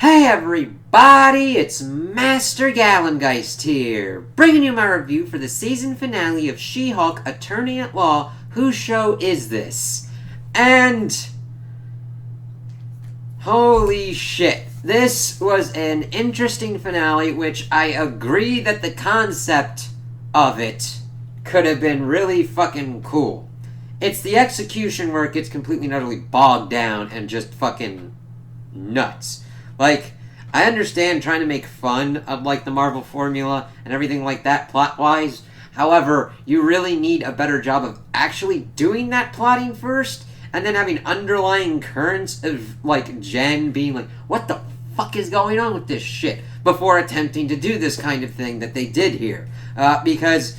Hey everybody, it's Master Gallengeist here, bringing you my review for the season finale of She-Hulk Attorney at Law, Whose Show Is This? And holy shit, this was an interesting finale, which I agree that the concept of it could have been really fucking cool. It's the execution where it gets completely and utterly bogged down and just fucking nuts. Like, I understand trying to make fun of, like, the Marvel formula and everything like that plot-wise. However, you really need a better job of actually doing that plotting first, and then having underlying currents of, like, Jen being like, what the fuck is going on with this shit? Before attempting to do this kind of thing that they did here. Because,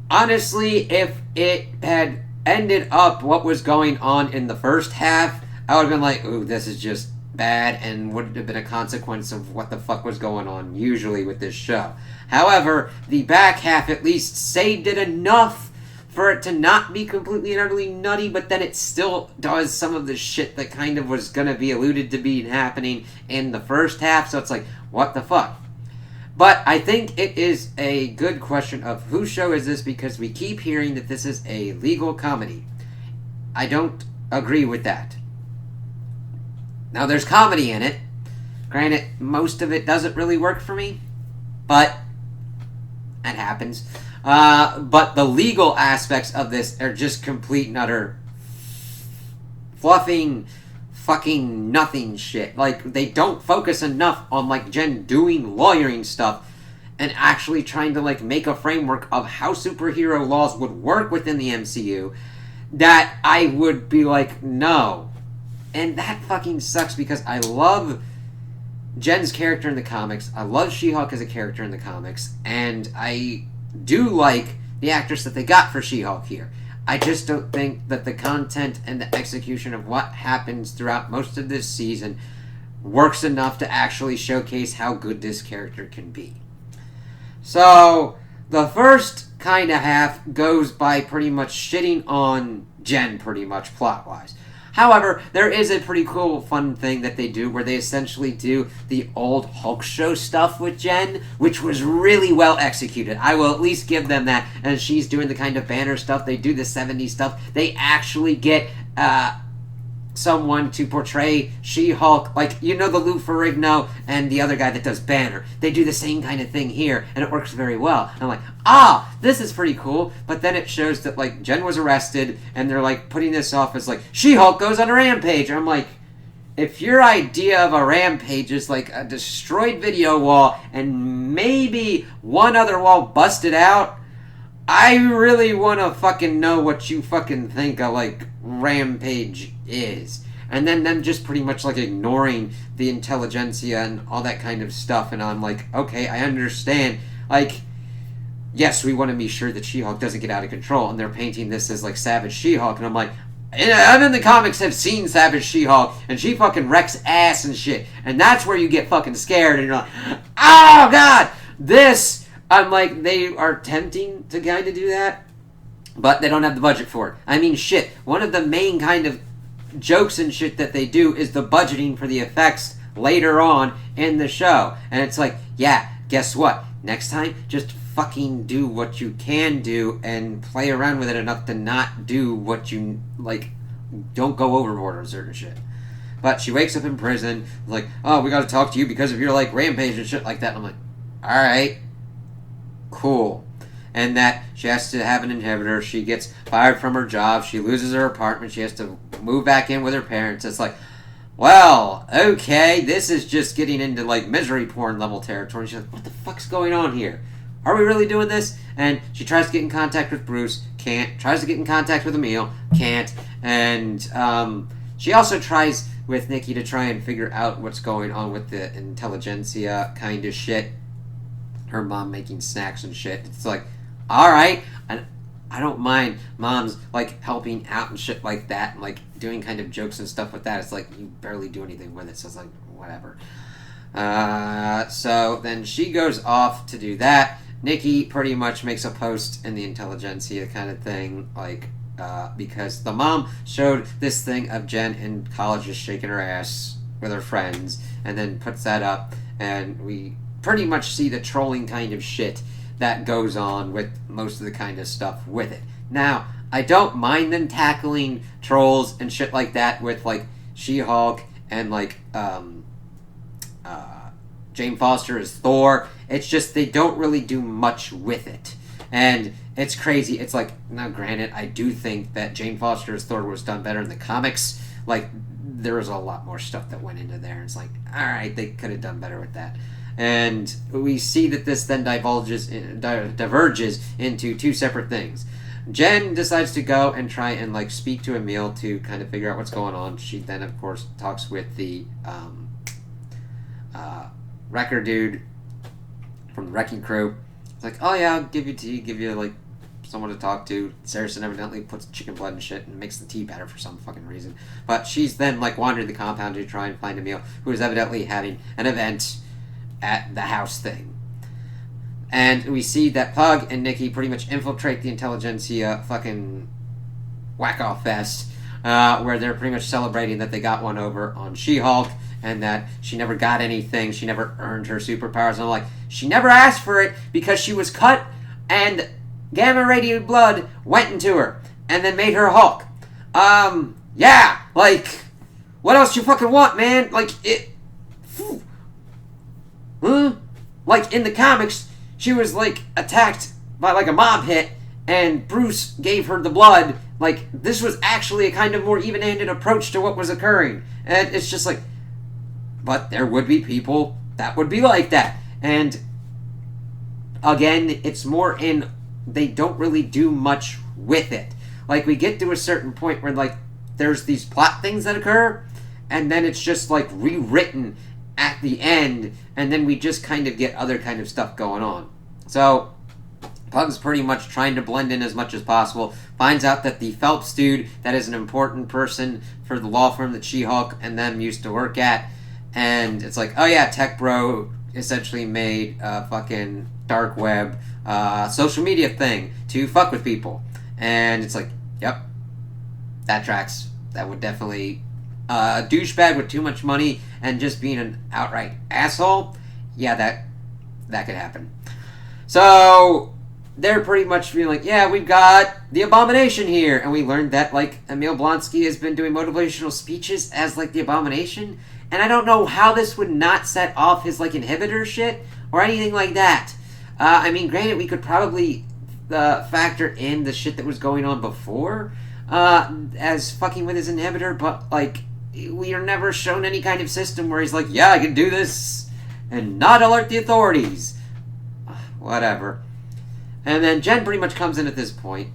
honestly, if it had ended up what was going on in the first half, I would have been like, ooh, this is just bad and would have been a consequence of what the fuck was going on usually with this show. However, the back half at least saved it enough for it to not be completely and utterly nutty, but then it still does some of the shit that kind of was going to be alluded to being happening in the first half, so it's like, what the fuck? But I think it is a good question of whose show is this, because we keep hearing that this is a legal comedy. I don't agree with that. Now, there's comedy in it. Granted, most of it doesn't really work for me, but that happens. But the legal aspects of this are just complete and utter fluffing, fucking nothing shit. Like, they don't focus enough on, like, Jen doing lawyering stuff and actually trying to, like, make a framework of how superhero laws would work within the MCU that I would be like, no. And that fucking sucks, because I love Jen's character in the comics. I love She-Hulk as a character in the comics. And I do like the actress that they got for She-Hulk here. I just don't think that the content and the execution of what happens throughout most of this season works enough to actually showcase how good this character can be. So, the first kind of half goes by pretty much shitting on Jen, pretty much, plot-wise. However, there is a pretty cool, fun thing that they do where they essentially do the old Hulk show stuff with Jen, which was really well executed. I will at least give them that. And she's doing the kind of Banner stuff. They do the 70s stuff. They actually get someone to portray She-Hulk, like, you know, the Lou Ferrigno and the other guy that does Banner. They do the same kind of thing here, and it works very well. And I'm like, this is pretty cool. But then it shows that, like, Jen was arrested, and they're, like, putting this off as, like, She-Hulk goes on a rampage. And I'm like, if your idea of a rampage is, like, a destroyed video wall and maybe one other wall busted out, I really want to fucking know what you fucking think a, like, rampage is. And then them just pretty much, like, ignoring the intelligentsia and all that kind of stuff. And I'm like, okay, I understand. Like, yes, we want to be sure that She-Hulk doesn't get out of control. And they're painting this as, like, Savage She-Hulk. And I'm like, I've in the comics have seen Savage She-Hulk, and she fucking wrecks ass and shit. And that's where you get fucking scared, and you're like, oh, God! This, I'm like, they are attempting to kind of do that, but they don't have the budget for it. I mean, shit, one of the main kind of jokes and shit that they do is the budgeting for the effects later on in the show. And it's like, yeah, guess what? Next time, just fucking do what you can do and play around with it enough to not do what you, like, don't go overboard on certain shit. But she wakes up in prison, like, oh, we gotta talk to you because of your, like, rampage and shit like that. And I'm like, alright, cool. And that she has to have an inhibitor. She gets fired from her job. She loses her apartment. She has to move back in with her parents. It's like, well, okay, this is just getting into, like, misery porn level territory. And she's like, what the fuck's going on here? Are we really doing this? And she tries to get in contact with Bruce. Can't. Tries to get in contact with Emil. Can't. And she also tries with Nikki to try and figure out what's going on with the intelligentsia kind of shit. Her mom making snacks and shit. It's like, alright, and I don't mind moms, like, helping out and shit like that, and, like, doing kind of jokes and stuff with that. It's like, you barely do anything with it, so it's like, whatever. So then she goes off to do that. Nikki pretty much makes a post in the intelligentsia kind of thing, like, because the mom showed this thing of Jen in college just shaking her ass with her friends, and then puts that up, and we pretty much see the trolling kind of shit that goes on with most of the kind of stuff with it. Now, I don't mind them tackling trolls and shit like that with, like, She-Hulk and, like, Jane Foster as Thor. It's just they don't really do much with it. And it's crazy. It's like, now granted, I do think that Jane Foster as Thor was done better in the comics. Like, there was a lot more stuff that went into there. It's like, alright, they could have done better with that. And we see that this then diverges into two separate things. Jen decides to go and try and, like, speak to Emil to kind of figure out what's going on. She then, of course, talks with the wrecker dude from the wrecking crew. It's like, oh yeah, I'll give you tea, give you, like, someone to talk to. Saracen evidently puts chicken blood and shit and makes the tea better for some fucking reason. But she's then, like, wandering the compound to try and find Emil, who is evidently having an event at the house thing. And we see that Pug and Nikki pretty much infiltrate the intelligentsia fucking whack-off fest, where they're pretty much celebrating that they got one over on She-Hulk, and that she never got anything, she never earned her superpowers. And I'm like, she never asked for it because she was cut and gamma radiated blood went into her and then made her Hulk. Yeah, like, what else you fucking want, man? Like, it... Huh? Like, in the comics, she was, like, attacked by, like, a mob hit, and Bruce gave her the blood. Like, this was actually a kind of more even-handed approach to what was occurring. And it's just like... But there would be people that would be like that. And, again, it's more in... They don't really do much with it. Like, we get to a certain point where, like, there's these plot things that occur, and then it's just, like, rewritten at the end, and then we just kind of get other kind of stuff going on. So, Pug's pretty much trying to blend in as much as possible, finds out that the Phelps dude, that is an important person for the law firm that She-Hulk and them used to work at, and it's like, oh yeah, Tech Bro essentially made a fucking dark web social media thing to fuck with people. And it's like, yep, that tracks. That would definitely... a douchebag with too much money and just being an outright asshole, yeah, that could happen. So they're pretty much being like, yeah, we've got the Abomination here, and we learned that, like, Emil Blonsky has been doing motivational speeches as, like, the Abomination, and I don't know how this would not set off his, like, inhibitor shit or anything like that. I mean, granted, we could probably factor in the shit that was going on before as fucking with his inhibitor, but, like, we are never shown any kind of system where he's like, yeah, I can do this and not alert the authorities. Whatever. And then Jen pretty much comes in at this point,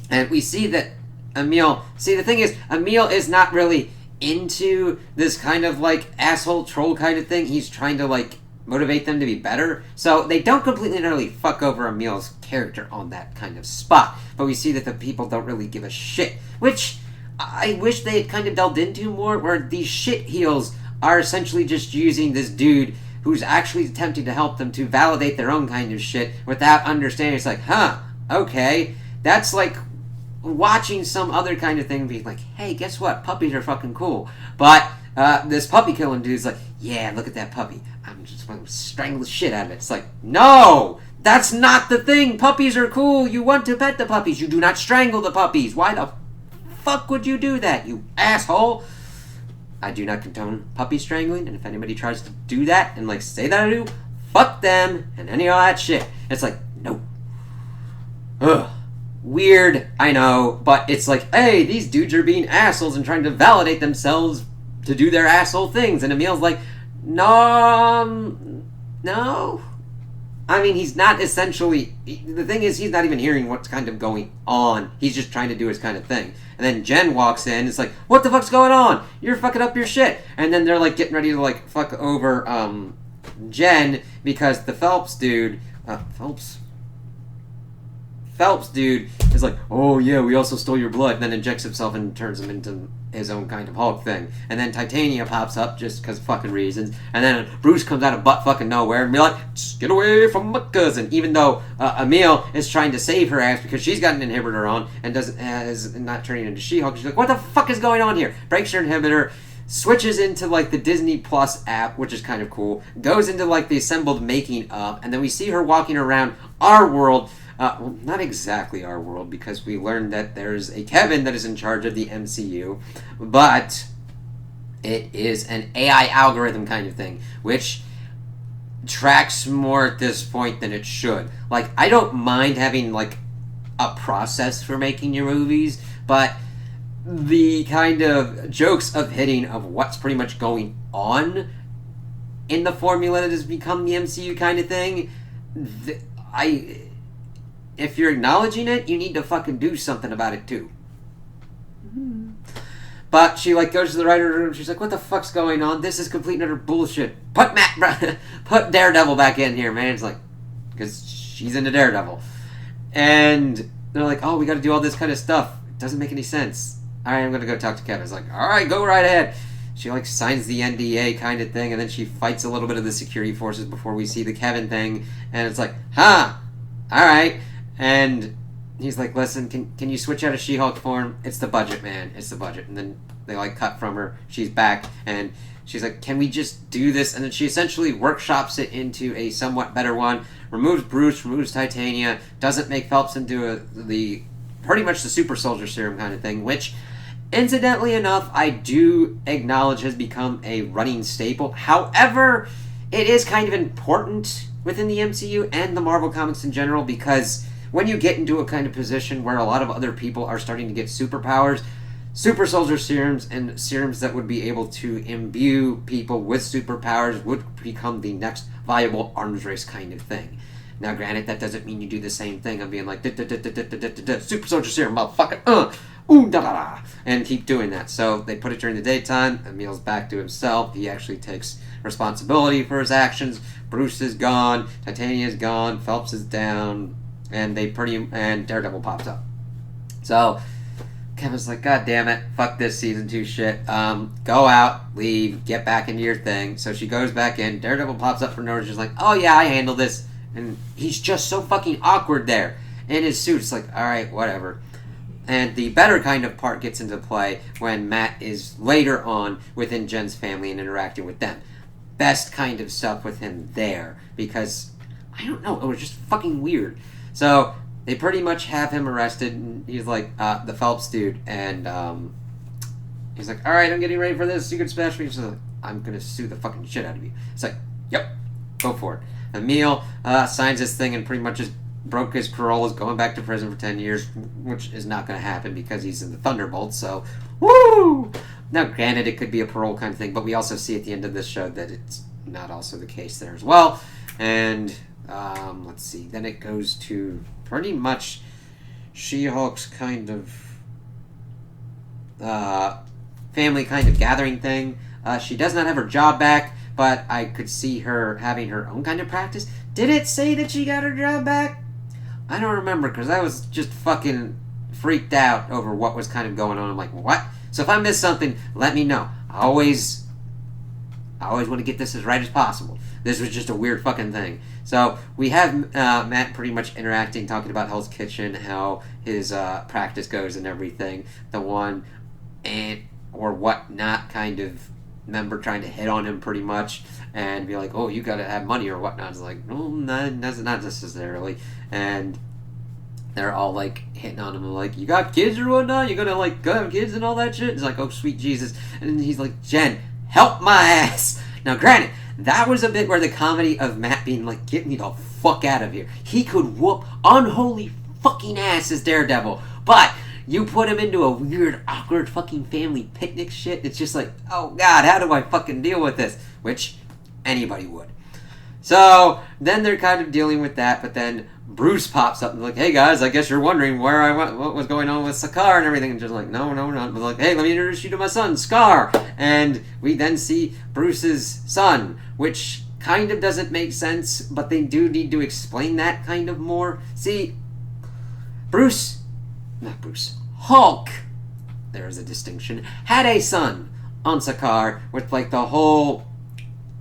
and we see that Emil... See, the thing is, Emil is not really into this kind of, like, asshole troll kind of thing. He's trying to, like, motivate them to be better. So they don't completely and utterly fuck over Emil's character on that kind of spot. But we see that the people don't really give a shit, which I wish they had kind of delved into more, where these shit heels are essentially just using this dude who's actually attempting to help them to validate their own kind of shit without understanding. It's like, huh, okay, that's like watching some other kind of thing being like, hey, guess what, puppies are fucking cool. But this puppy killing dude's like, yeah, look at that puppy, I'm just going to strangle the shit out of it. It's like, no, that's not the thing. Puppies are cool. You want to pet the puppies. You do not strangle the puppies. Why the fuck would you do that, you asshole? I do not condone puppy strangling, and if anybody tries to do that and, like, say that I do, fuck them and any of that shit. It's like, no. Ugh. Weird, I know, but it's like, hey, these dudes are being assholes and trying to validate themselves to do their asshole things, and Emil's like, no. I mean, he's not essentially... The thing is, he's not even hearing what's kind of going on. He's just trying to do his kind of thing. And then Jen walks in, it's like, what the fuck's going on? You're fucking up your shit. And then they're, like, getting ready to, like, fuck over, Jen, because the Phelps dude... Phelps dude is like, oh yeah, we also stole your blood, and then injects himself and turns him into his own kind of Hulk thing. And then Titania pops up just because fucking reasons, and then Bruce comes out of butt fucking nowhere and be like, get away from my cousin, even though Emil is trying to save her ass because she's got an inhibitor on and is not turning into She-Hulk. She's like, what the fuck is going on here? Breaks her inhibitor, switches into like the Disney Plus app, which is kind of cool, goes into like the assembled making of, and then we see her walking around our world. Well, not exactly our world, because we learned that there's a Kevin that is in charge of the MCU, but it is an AI algorithm kind of thing, which tracks more at this point than it should. Like, I don't mind having like a process for making your movies, but the kind of jokes of hitting of what's pretty much going on in the formula that has become the MCU kind of thing, if you're acknowledging it, you need to fucking do something about it too. Mm-hmm. But she like goes to the writer's room. She's like, "What the fuck's going on? This is complete and utter bullshit. Put Daredevil back in here, man." It's like, because she's into Daredevil, and they're like, "Oh, we got to do all this kind of stuff. It doesn't make any sense." All right, I'm gonna go talk to Kevin. It's like, "All right, go right ahead." She like signs the NDA kind of thing, and then she fights a little bit of the security forces before we see the Kevin thing, and it's like, "Huh, all right." And he's like, "Listen, can you switch out of She-Hulk form? It's the budget, man. It's the budget." And then they like cut from her. She's back, and she's like, "Can we just do this?" And then she essentially workshops it into a somewhat better one. Removes Bruce, removes Titania, doesn't make Phelps into the pretty much the super soldier serum kind of thing, which, incidentally enough, I do acknowledge has become a running staple. However, it is kind of important within the MCU and the Marvel Comics in general, because when you get into a kind of position where a lot of other people are starting to get superpowers, super soldier serums and serums that would be able to imbue people with superpowers would become the next viable arms race kind of thing. Now, granted, that doesn't mean you do the same thing of being like, super soldier serum, motherfucker, ooh, da da da, and keep doing that. So they put it during the daytime. Emil's back to himself. He actually takes responsibility for his actions. Bruce is gone. Titania is gone. Phelps is down. And and Daredevil pops up. So Kevin's like, "God damn it, fuck this season 2 shit. Go out, leave, get back into your thing." So she goes back in. Daredevil pops up for no reason. She's like, "Oh yeah, I handle this." And he's just so fucking awkward there in his suit. It's like, all right, whatever. And the better kind of part gets into play when Matt is later on within Jen's family and interacting with them. Best kind of stuff with him there, because I don't know, it was just fucking weird. So they pretty much have him arrested, and he's like, the Phelps dude, and he's like, "All right, I'm getting ready for this. You can smash me." He's like, "I'm gonna sue the fucking shit out of you." It's like, "Yep, go for it." Emil signs this thing and pretty much just broke his parole, is going back to prison for 10 years, which is not going to happen because he's in the Thunderbolts, so woo! Now, granted, it could be a parole kind of thing, but we also see at the end of this show that it's not also the case there as well. And let's see, then it goes to pretty much She-Hulk's kind of family kind of gathering thing. She does not have her job back, but I could see her having her own kind of practice. Did it say that she got her job back? I don't remember, because I was just fucking freaked out over what was kind of going on. I'm like, what? So if I missed something, let me know. I always want to get this as right as possible. This was just a weird fucking thing. So we have Matt pretty much interacting, talking about Hell's Kitchen, how his practice goes and everything. The one aunt or whatnot kind of member trying to hit on him pretty much and be like, "Oh, you gotta have money or whatnot." It's like, no, not necessarily. And they're all like hitting on him, like, "You got kids or whatnot? You gonna like go have kids and all that shit?" It's like, "Oh, sweet Jesus." And he's like, "Jen, help my ass." Now, granted, that was a bit where the comedy of Matt being like, "Get me the fuck out of here." He could whoop unholy fucking ass as Daredevil, but you put him into a weird, awkward fucking family picnic shit. It's just like, oh god, how do I fucking deal with this? Which anybody would. So then they're kind of dealing with that, but then Bruce pops up and like, "Hey guys, I guess you're wondering where I went, what was going on with Sakaar and everything." And just like, no, not. But like, "Hey, let me introduce you to my son, Scar." And we then see Bruce's son, which kind of doesn't make sense, but they do need to explain that kind of more. See, Hulk, there's a distinction, had a son on Sakaar with like the whole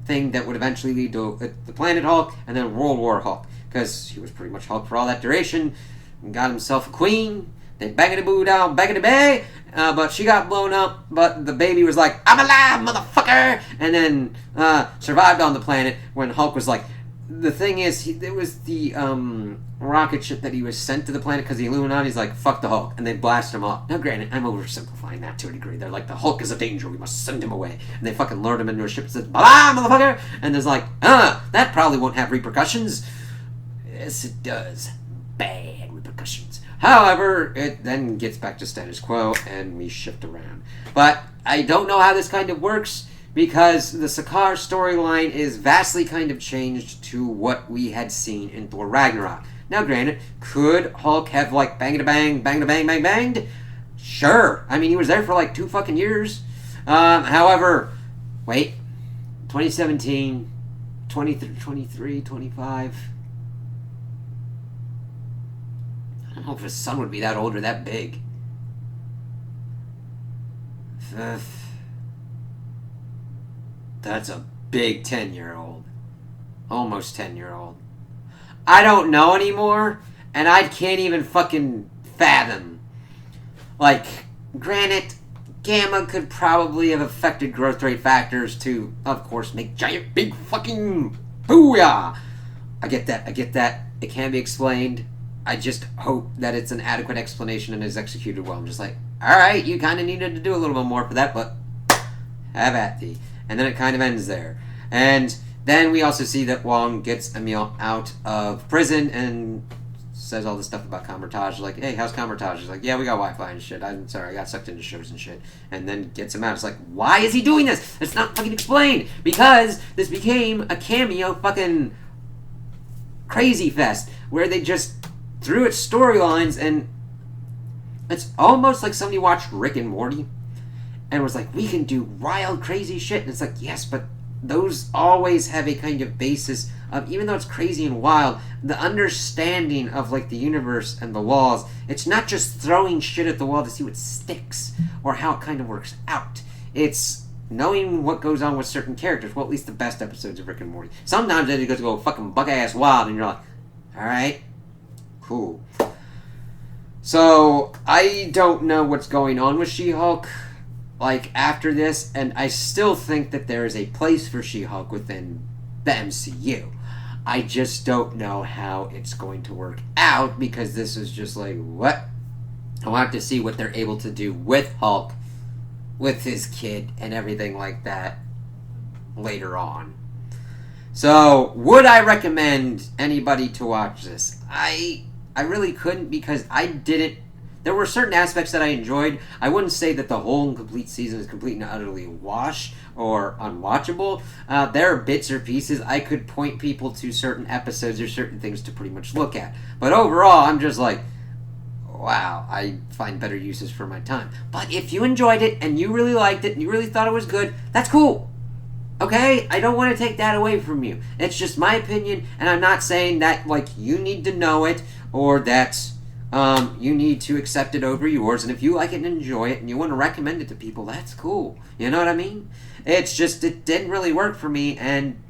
thing that would eventually lead to the Planet Hulk and then World War Hulk, because he was pretty much Hulk for all that duration and got himself a queen. They banged a boo down back in the bay, but she got blown up, but the baby was like, I'm alive, motherfucker! And then survived on the planet when Hulk was like, the thing is, it was the rocket ship that he was sent to the planet because the Illuminati's like, fuck the Hulk, and they blast him off. Now, granted, I'm oversimplifying that to a degree. They're like, the Hulk is a danger, we must send him away. And they fucking lured him into a ship and says, blah, motherfucker! And there's like, that probably won't have repercussions. Yes, it does. Bad repercussions. However, it then gets back to status quo, and we shift around. But I don't know how this kind of works, because the Sakaar storyline is vastly kind of changed to what we had seen in Thor Ragnarok. Now, granted, could Hulk have, like, bang-a-bang, bang-a-bang, bang-banged? Sure. I mean, he was there for, like, 2 fucking years. However, wait. 2017, 23, 25... I don't know if his son would be that old or that big. That's a big 10-year-old. Almost 10-year-old. I don't know anymore, and I can't even fucking fathom. Like, granted, Gamma could probably have affected growth rate factors to, of course, make giant, big fucking booyah. I get that. It can be explained. I just hope that it's an adequate explanation and is executed well. I'm just like, alright, you kind of needed to do a little bit more for that, but have at thee. And then it kind of ends there. And then we also see that Wong gets Emil out of prison and says all this stuff about Kamar-Taj. Like, hey, how's Kamar-Taj? He's like, yeah, we got Wi-Fi and shit. I'm sorry, I got sucked into shows and shit. And then gets him out. It's like, why is he doing this? It's not fucking explained. Because this became a cameo fucking crazy fest where they just threw its storylines, and it's almost like somebody watched Rick and Morty and was like, we can do wild, crazy shit. And it's like, yes, but those always have a kind of basis of, even though it's crazy and wild, the understanding of, like, the universe and the laws. It's not just throwing shit at the wall to see what sticks or how it kind of works out. It's knowing what goes on with certain characters. Well, at least the best episodes of Rick and Morty. Sometimes they just go fucking buck-ass wild, and you're like, alright, cool. So, I don't know what's going on with She-Hulk, like, after this, and I still think that there is a place for She-Hulk within the MCU. I just don't know how it's going to work out, because this is just like, what? I want to see what they're able to do with Hulk, with his kid, and everything like that later on. So, would I recommend anybody to watch this? I really couldn't, because I didn't. There were certain aspects that I enjoyed. I wouldn't say that the whole and complete season is completely and utterly a wash or unwatchable. There are bits or pieces. I could point people to certain episodes or certain things to pretty much look at. But overall, I'm just like, wow, I find better uses for my time. But if you enjoyed it and you really liked it and you really thought it was good, that's cool. Okay? I don't want to take that away from you. It's just my opinion, and I'm not saying that, like, you need to know it or that you need to accept it over yours. And if you like it and enjoy it and you want to recommend it to people, that's cool. You know what I mean? It's just, it didn't really work for me, and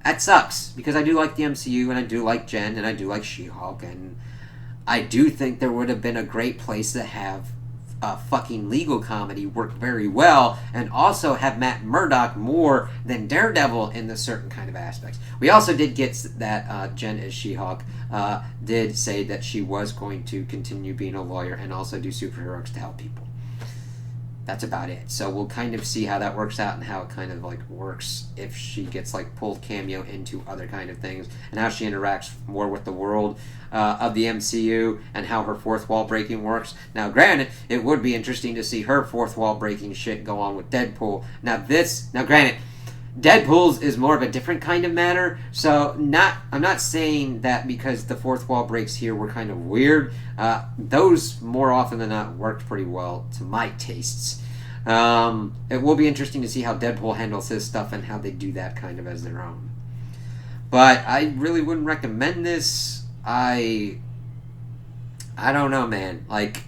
that sucks, because I do like the MCU, and I do like Jen, and I do like She-Hulk, and I do think there would have been a great place to have a fucking legal comedy work very well, and also have Matt Murdock more than Daredevil in the certain kind of aspects. We also did get that Jen as She-Hulk did say that she was going to continue being a lawyer and also do superheroes to help people. That's about it. So we'll kind of see how that works out and how it kind of, like, works if she gets, like, pulled cameo into other kind of things, and how she interacts more with the world of the MCU, and how her fourth wall breaking works. Now, granted, it would be interesting to see her fourth wall breaking shit go on with Deadpool. Now, granted, Deadpool's is more of a different kind of matter, so I'm not saying that because the fourth wall breaks here were kind of weird. Those, more often than not, worked pretty well to my tastes. It will be interesting to see how Deadpool handles his stuff and how they do that kind of as their own. But I really wouldn't recommend this. I don't know, man. Like,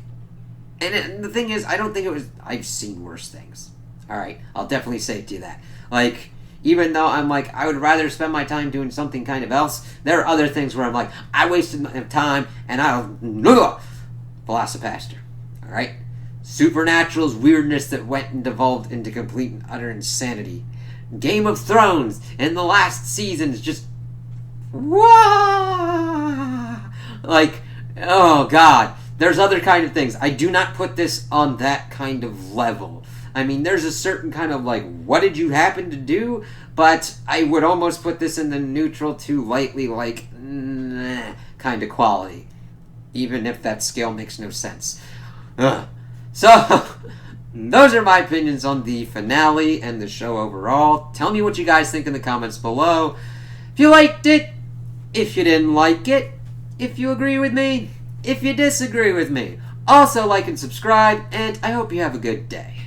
and the thing is, I don't think it was. I've seen worse things. All right, I'll definitely say to that. Like, even though I'm like, I would rather spend my time doing something kind of else, there are other things where I'm like, I wasted my time and I'll Velocipaster. Alright? Supernatural's weirdness that went and devolved into complete and utter insanity. Game of Thrones in the last season is just wah! Like, oh god. There's other kind of things. I do not put this on that kind of level. I mean, there's a certain kind of like, what did you happen to do? But I would almost put this in the neutral to lightly like, nah, kind of quality. Even if that scale makes no sense. Ugh. So, those are my opinions on the finale and the show overall. Tell me what you guys think in the comments below. If you liked it, if you didn't like it, if you agree with me, if you disagree with me. Also like and subscribe, and I hope you have a good day.